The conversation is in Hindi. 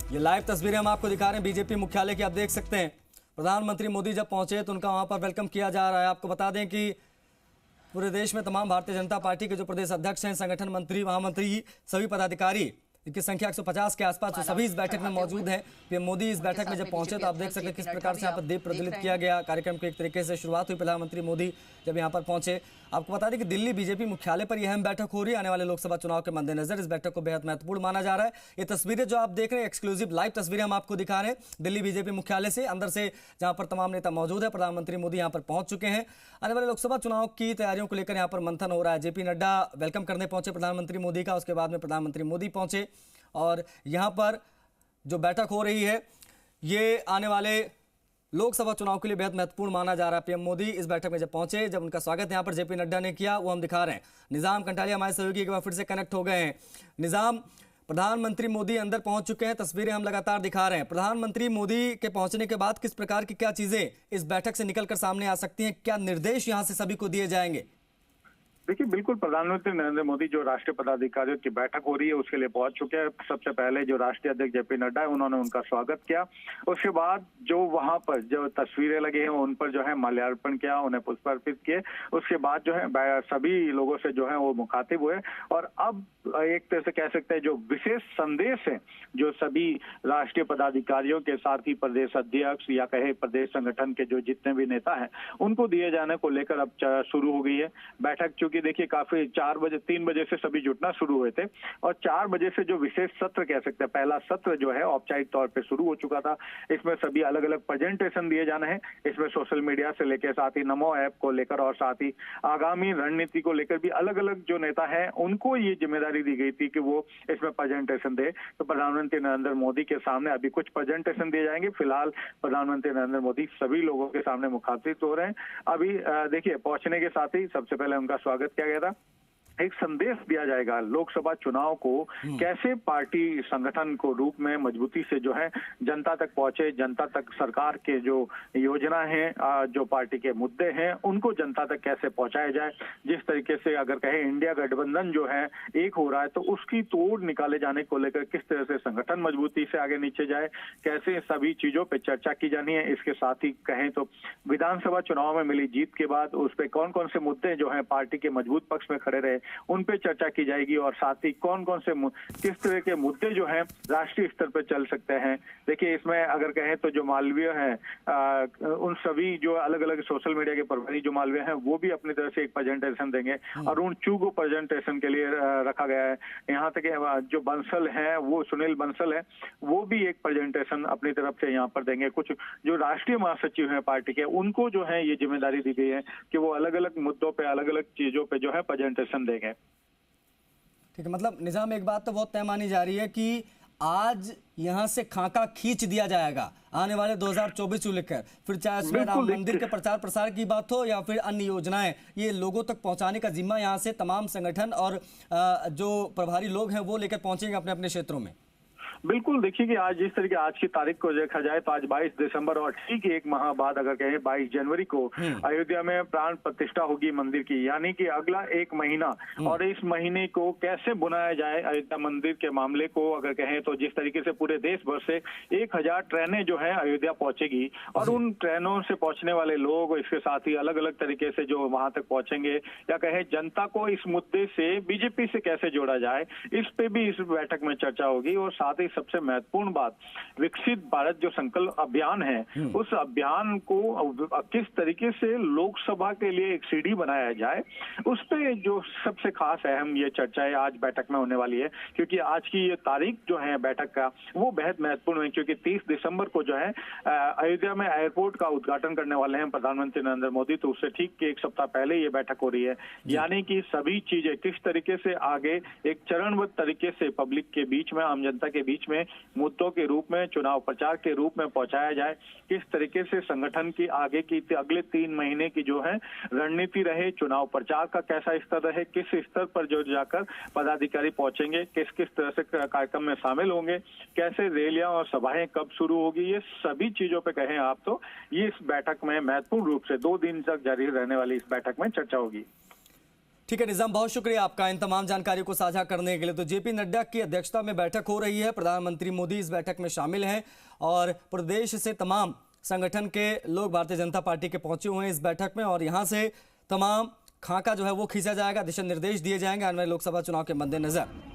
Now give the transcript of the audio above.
ये लाइव तस्वीरें हम आपको दिखा रहे हैं बीजेपी मुख्यालय की। आप देख सकते हैं प्रधानमंत्री मोदी जब पहुंचे तो उनका वहां पर वेलकम किया जा रहा है। आपको बता दें कि पूरे देश में तमाम भारतीय जनता पार्टी के जो प्रदेश अध्यक्ष हैं, संगठन मंत्री, महामंत्री, सभी पदाधिकारी की संख्या 150 के आसपास, तो सभी इस बैठक में मौजूद हैं। पीएम मोदी इस बैठक में जब पहुंचे तो आप देख सकते हैं किस प्रकार से यहाँ पर दीप प्रज्वलित किया गया। कार्यक्रम की एक तरीके से शुरुआत हुई प्रधानमंत्री मोदी जब यहाँ पर पहुंचे। आपको बता दें कि दिल्ली बीजेपी मुख्यालय पर यह अहम बैठक हो रही है। आने वाले लोकसभा चुनाव के मद्देनजर इस बैठक को बेहद महत्वपूर्ण माना जा रहा है। ये तस्वीरें जो आप देख रहे हैं, एक्सक्लूसिव लाइव तस्वीरें हम आपको दिखा रहे हैं दिल्ली बीजेपी मुख्यालय से, अंदर से, जहां पर तमाम नेता मौजूद है। प्रधानमंत्री मोदी यहां पर पहुंच चुके हैं। आने वाले लोकसभा चुनाव की तैयारियों को लेकर यहां पर मंथन हो रहा है। जेपी नड्डा वेलकम करने पहुंचे प्रधानमंत्री मोदी का, उसके बाद में प्रधानमंत्री मोदी पहुंचे और यहां पर जो बैठक हो रही है ये आने वाले लोकसभा चुनाव के लिए बेहद महत्वपूर्ण माना जा रहा है। पीएम मोदी इस बैठक में जब पहुंचे, जब उनका स्वागत यहां पर जेपी नड्डा ने किया, वो हम दिखा रहे हैं। निजाम कंटालिया हमारे सहयोगी एक बार फिर से कनेक्ट हो गए हैं। निजाम, प्रधानमंत्री मोदी अंदर पहुंच चुके हैं, तस्वीरें हम लगातार दिखा रहे हैं। प्रधानमंत्री मोदी के पहुंचने के बाद किस प्रकार की क्या चीजें इस बैठक से निकलकर सामने आ सकती हैं, क्या निर्देश यहां से सभी को दिए जाएंगे? देखिए, बिल्कुल प्रधानमंत्री नरेंद्र मोदी जो राष्ट्रीय पदाधिकारियों की बैठक हो रही है उसके लिए पहुंच चुके हैं। सबसे पहले जो राष्ट्रीय अध्यक्ष जेपी नड्डा है उन्होंने उनका स्वागत किया। उसके बाद जो वहां पर जो तस्वीरें लगी हैं उन पर जो है माल्यार्पण किया, उन्हें पुष्प अर्पित किए। उसके बाद जो है सभी लोगों से जो है वो मुखातिब हुए और अब एक तरह से कह सकते हैं जो विशेष संदेश है जो सभी राष्ट्रीय पदाधिकारियों के साथ ही प्रदेश अध्यक्ष या कहे प्रदेश संगठन के जो जितने भी नेता हैं उनको दिए जाने को लेकर अब शुरू हो गई है बैठक। चूंकि देखिए काफी 3 बजे से सभी जुटना शुरू हुए थे और 4 बजे से जो विशेष सत्र कह सकते हैं, पहला सत्र जो है औपचारिक तौर पे शुरू हो चुका था। इसमें सभी अलग अलग प्रेजेंटेशन दिए जाने हैं। इसमें सोशल मीडिया से लेकर साथ ही नमो ऐप को लेकर और साथ ही आगामी रणनीति को लेकर भी अलग अलग जो नेता है उनको ये जिम्मेदारी दी गई थी कि वो इसमें प्रेजेंटेशन दे। तो प्रधानमंत्री नरेंद्र मोदी के सामने अभी कुछ प्रेजेंटेशन दिए जाएंगे। फिलहाल प्रधानमंत्री नरेंद्र मोदी सभी लोगों के सामने मुखातिब हो रहे हैं। अभी देखिए पहुंचने के साथ ही सबसे पहले उनका स्वागत किया गया था। एक संदेश दिया जाएगा लोकसभा चुनाव को कैसे पार्टी संगठन को रूप में मजबूती से जो है जनता तक पहुंचे, जनता तक सरकार के जो योजना है, जो पार्टी के मुद्दे हैं उनको जनता तक कैसे पहुंचाया जाए। जिस तरीके से अगर कहें इंडिया गठबंधन जो है एक हो रहा है तो उसकी तोड़ निकाले जाने को लेकर किस तरह से संगठन मजबूती से आगे नीचे जाए, कैसे सभी चीजों पर चर्चा की जानी है। इसके साथ ही कहें तो विधानसभा चुनाव में मिली जीत के बाद उस पर कौन कौन से मुद्दे जो है पार्टी के मजबूत पक्ष में खड़े रहे उन पे चर्चा की जाएगी और साथ ही कौन कौन से किस तरह के मुद्दे जो हैं राष्ट्रीय स्तर पर चल सकते हैं। देखिए इसमें अगर कहें तो जो मालवीय हैं उन सभी जो अलग अलग सोशल मीडिया के प्रभारी जो मालवीय हैं वो भी अपनी तरफ से एक प्रेजेंटेशन देंगे। अरुण चू को प्रेजेंटेशन के लिए रखा गया है। यहाँ तक जो बंसल है वो सुनील बंसल है वो भी एक प्रेजेंटेशन अपनी तरफ से यहाँ पर देंगे। कुछ जो राष्ट्रीय महासचिव हैं पार्टी के उनको जो है ये जिम्मेदारी दी गई है कि वो अलग अलग मुद्दों पर अलग अलग चीजों पर जो है प्रेजेंटेशन देंगे। ठीक है, मतलब निजाम एक बात तो बहुत तय मानी जा रही है कि आज यहां से खाका खींच दिया जाएगा आने वाले 2024 को लेकर, फिर चाहे उसमें राम मंदिर के प्रचार प्रसार की बात हो या फिर अन्य योजनाएं, ये लोगों तक पहुंचाने का जिम्मा यहां से तमाम संगठन और जो प्रभारी लोग हैं वो लेकर पहुंचेंगे अपने अपने क्षेत्रों में। बिल्कुल, देखिए कि आज जिस तरीके आज की तारीख को देखा जाए तो आज 22 दिसंबर और ठीक एक माह बाद अगर कहें 22 जनवरी को अयोध्या में प्राण प्रतिष्ठा होगी मंदिर की, यानी कि अगला 1 महीना और इस महीने को कैसे बुनाया जाए अयोध्या मंदिर के मामले को अगर कहें तो जिस तरीके से पूरे देश भर से 1000 ट्रेनें जो है अयोध्या पहुंचेगी और उन ट्रेनों से पहुंचने वाले लोग इसके साथ ही अलग अलग तरीके से जो वहां तक पहुंचेंगे या कहें जनता को इस मुद्दे से बीजेपी से कैसे जोड़ा जाए इस पे भी इस बैठक में चर्चा होगी। और साथ ही सबसे महत्वपूर्ण बात, विकसित भारत जो संकल्प अभियान है उस अभियान को किस तरीके से लोकसभा के लिए एक सीढ़ी बनाया जाए उस पे जो सबसे खास अहम ये चर्चाएं आज बैठक में होने वाली है। क्योंकि आज की ये तारीख जो है बैठक का वो बेहद महत्वपूर्ण है क्योंकि 30 दिसंबर को जो है अयोध्या में एयरपोर्ट का उद्घाटन करने वाले हैं प्रधानमंत्री नरेंद्र मोदी। तो उससे ठीक 1 सप्ताह पहले ये बैठक हो रही है, यानी कि सभी चीजें किस तरीके से आगे एक चरणबद्ध तरीके से पब्लिक के बीच में, आम जनता के बीच में मुद्दों के रूप में, चुनाव प्रचार के रूप में पहुंचाया जाए, किस तरीके से संगठन की आगे की अगले 3 महीने की जो है रणनीति रहे, चुनाव प्रचार का कैसा स्तर रहे, किस स्तर पर जो जाकर पदाधिकारी पहुंचेंगे, किस किस तरह से कार्यक्रम में शामिल होंगे, कैसे रैलियां और सभाएं कब शुरू होगी, ये सभी चीजों पे कहें आप तो ये इस बैठक में महत्वपूर्ण रूप से 2 दिन तक जारी रहने वाली इस बैठक में चर्चा होगी। ठीक है निजाम, बहुत शुक्रिया आपका इन तमाम जानकारी को साझा करने के लिए। तो जेपी नड्डा की अध्यक्षता में बैठक हो रही है, प्रधानमंत्री मोदी इस बैठक में शामिल हैं और प्रदेश से तमाम संगठन के लोग भारतीय जनता पार्टी के पहुंचे हुए हैं इस बैठक में, और यहां से तमाम खाका जो है वो खींचा जाएगा, दिशा निर्देश दिए जाएंगे आने वाले लोकसभा चुनाव के मद्देनजर।